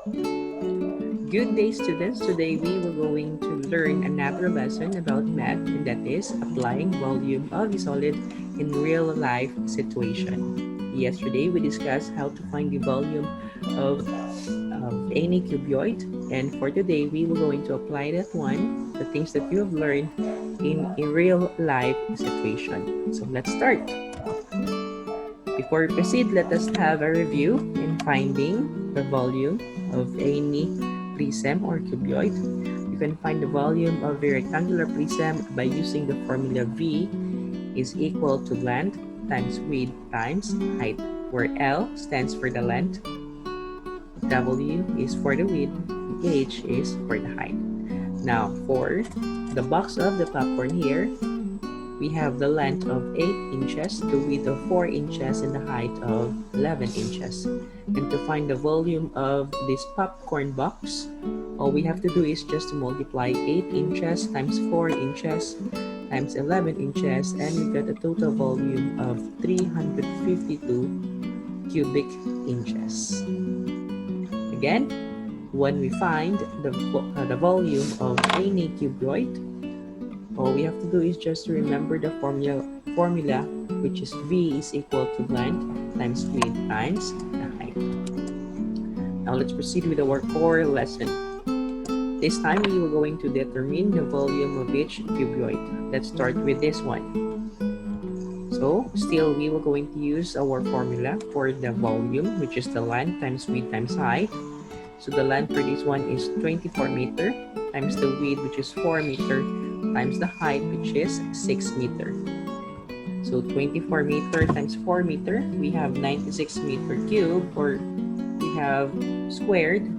Good day, students. Today we were going to learn another lesson about math, and that is applying volume of a solid in real life situation. Yesterday we discussed how to find the volume of, any cuboid, and for today we were going to apply that one, the things that you have learned in a real life situation. So let's start. Before we proceed, let us have a review in finding the volume of any prism or cuboid. You can find the volume of a rectangular prism by using the formula V is equal to length times width times height, where L stands for the length, W is for the width, and H is for the height. Now, for the box of the popcorn here, we have the length of 8 inches, the width of 4 inches, and the height of 11 inches. And to find the volume of this popcorn box, all we have to do is just to multiply 8 inches times 4 inches times 11 inches, and we get a total volume of 352 cubic inches. Again, when we find the volume of any cuboid, all we have to do is just to remember the formula, which is V is equal to length times width times the height. Now let's proceed with our core lesson. This time we are going to determine the volume of each cuboid. Let's start with this one. So still we were going to use our formula for the volume, which is the length times width times height. So the length for this one is 24 meter times the width, which is 4 meter, times the height, which is 6 meter. So 24 meter times 4 meter, we have 96 meter cube, or we have squared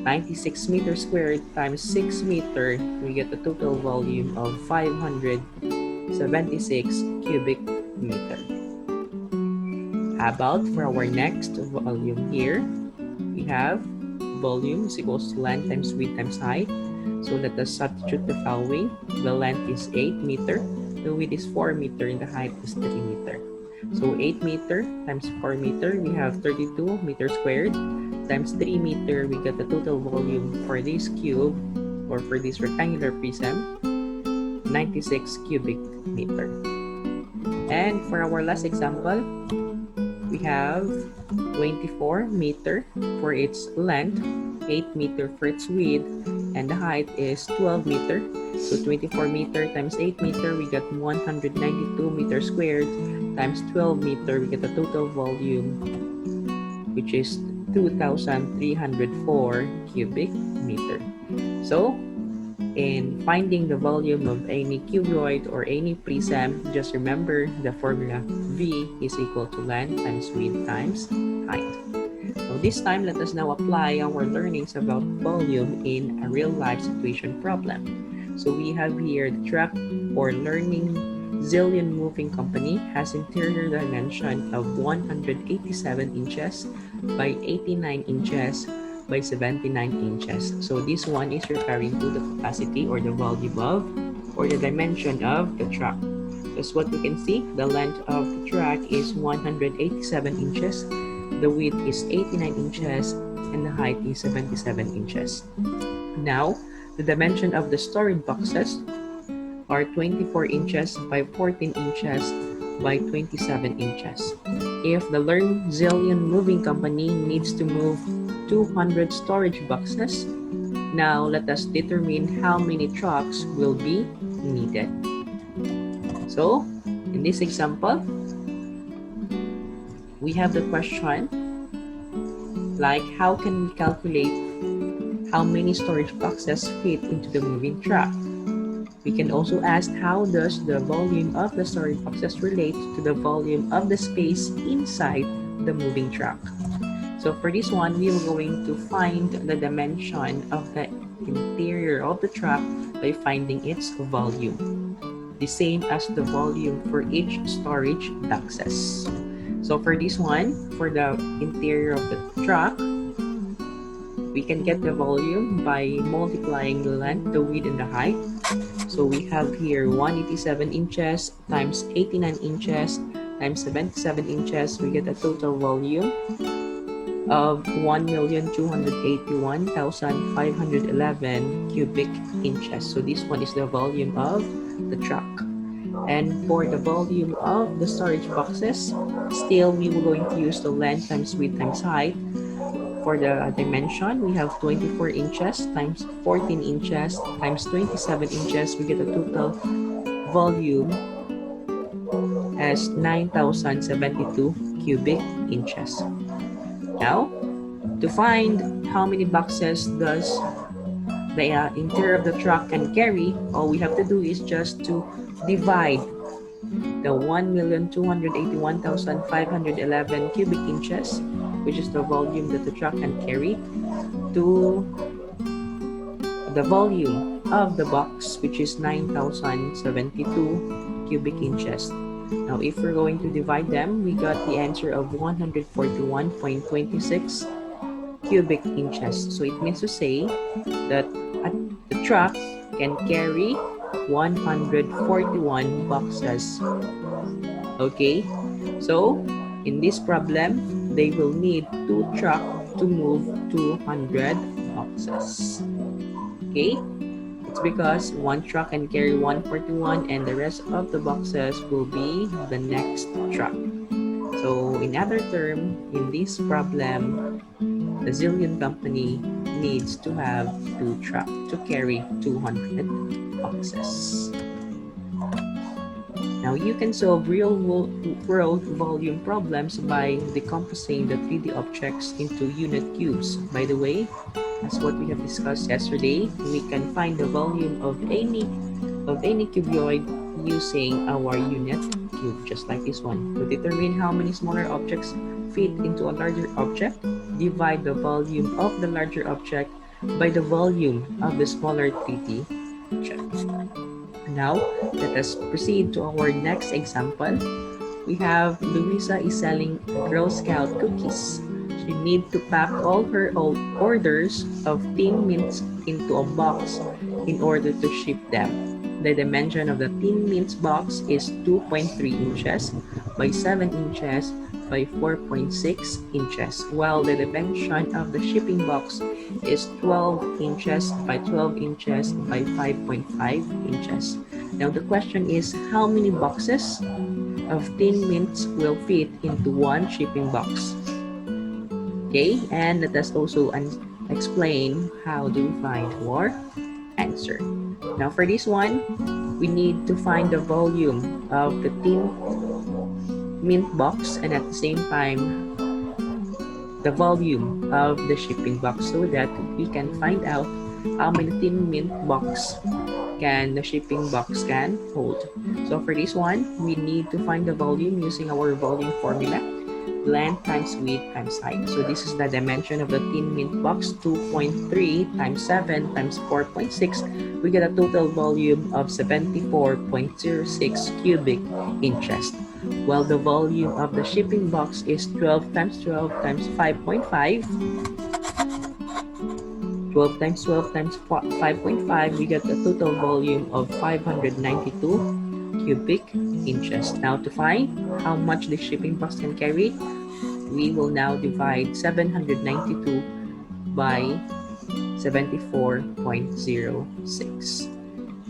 96 meter squared times 6 meter, we get a total volume of 576 cubic meter. How about for our next volume here, we have volume is equals to length times width times height. So let us substitute the following. The length is 8 meter, the width is 4 meter, and the height is 3 meter. So 8 meter times 4 meter, we have 32 meter squared, times 3 meter, we get the total volume for this cube, or for this rectangular prism, 96 cubic meter. And for our last example, we have 24 meter for its length, 8 meter for its width, and the height is 12 meter. So 24 meter times 8 meter, we get 192 meter squared, times 12 meter, we get a total volume, which is 2,304 cubic meter. So in finding the volume of any cuboid or any prism, just remember the formula V is equal to length times width times height. So this time, let us now apply our learnings about volume in a real-life situation problem. So we have here the truck or learning Zillion Moving Company has interior dimension of 187 inches by 89 inches by 79 inches. So this one is referring to the capacity or the volume of, or the dimension of the truck. As what we can see, the length of the truck is 187 inches, the width is 89 inches, and the height is 77 inches. Now, the dimension of the storage boxes are 24 inches by 14 inches by 27 inches. If the Learn Zillion Moving Company needs to move 200 storage boxes, now let us determine how many trucks will be needed. So, in this example, we have the question like, how can we calculate how many storage boxes fit into the moving truck? We can also ask, how does the volume of the storage boxes relate to the volume of the space inside the moving truck? So for this one, we are going to find the dimension of the interior of the truck by finding its volume, the same as the volume for each storage boxes. So for this one, for the interior of the truck, we can get the volume by multiplying the length, the width, and the height. So we have here 187 inches times 89 inches times 77 inches. We get a total volume of 1,281,511 cubic inches. So this one is the volume of the truck. And for the volume of the storage boxes, still we were going to use the length times width times height. For the dimension, we have 24 inches times 14 inches times 27 inches. We get a total volume as 9,072 cubic inches. Now, to find how many boxes does the interior of the truck can carry, all we have to do is just to divide the 1,281,511 cubic inches, which is the volume that the truck can carry, to the volume of the box, which is 9,072 cubic inches. Now, if we're going to divide them, we got the answer of 141.26 cubic inches. So it means to say that the truck can carry 141 boxes. Okay, so in this problem, they will need 2 trucks to move 200 boxes. Okay, it's because 1 truck can carry 141 and the rest of the boxes will be the next truck. So in other terms, in this problem, the Zillion company needs to have 2 trucks to carry 200 boxes. Now you can solve real-world volume problems by decomposing the 3D objects into unit cubes. By the way, as what we have discussed yesterday, we can find the volume of any cuboid using our unit cube, just like this one. To determine how many smaller objects fit into a larger object, divide the volume of the larger object by the volume of the smaller 3D object. Now, let us proceed to our next example. We have Luisa is selling Girl Scout cookies. She needs to pack all her old orders of Thin Mints into a box in order to ship them. The dimension of the Thin Mints box is 2.3 inches by 7 inches by 4.6 inches, while the dimension of the shipping box is 12 inches by 12 inches by 5.5 inches. Now the question is, how many boxes of Thin Mints will fit into one shipping box? Okay, and let us also explain how do we find our answer. Now for this one, we need to find the volume of the Thin Mint box and at the same time the volume of the shipping box, so that we can find out how many Thin Mint box can the shipping box can hold. So for this one, we need to find the volume using our volume formula, length times width times height. So this is the dimension of the Thin Mint box, 2.3 times 7 times 4.6. We get a total volume of 74.06 cubic inches, while the volume of the shipping box is 12 times 12 times 5.5. 12 times 12 times 5.5, we get a total volume of 592 cubic inches. Now to find how much the shipping box can carry, we will now divide 792 by 74.06.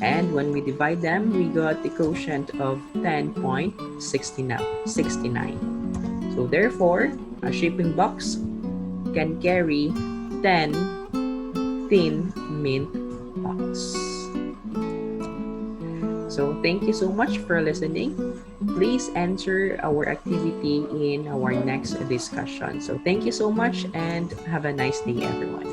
And when we divide them, we got the quotient of 10.69. So therefore, a shipping box can carry 10 Thin Mint box. So thank you so much for listening. Please answer our activity in our next discussion. So thank you so much and have a nice day, everyone.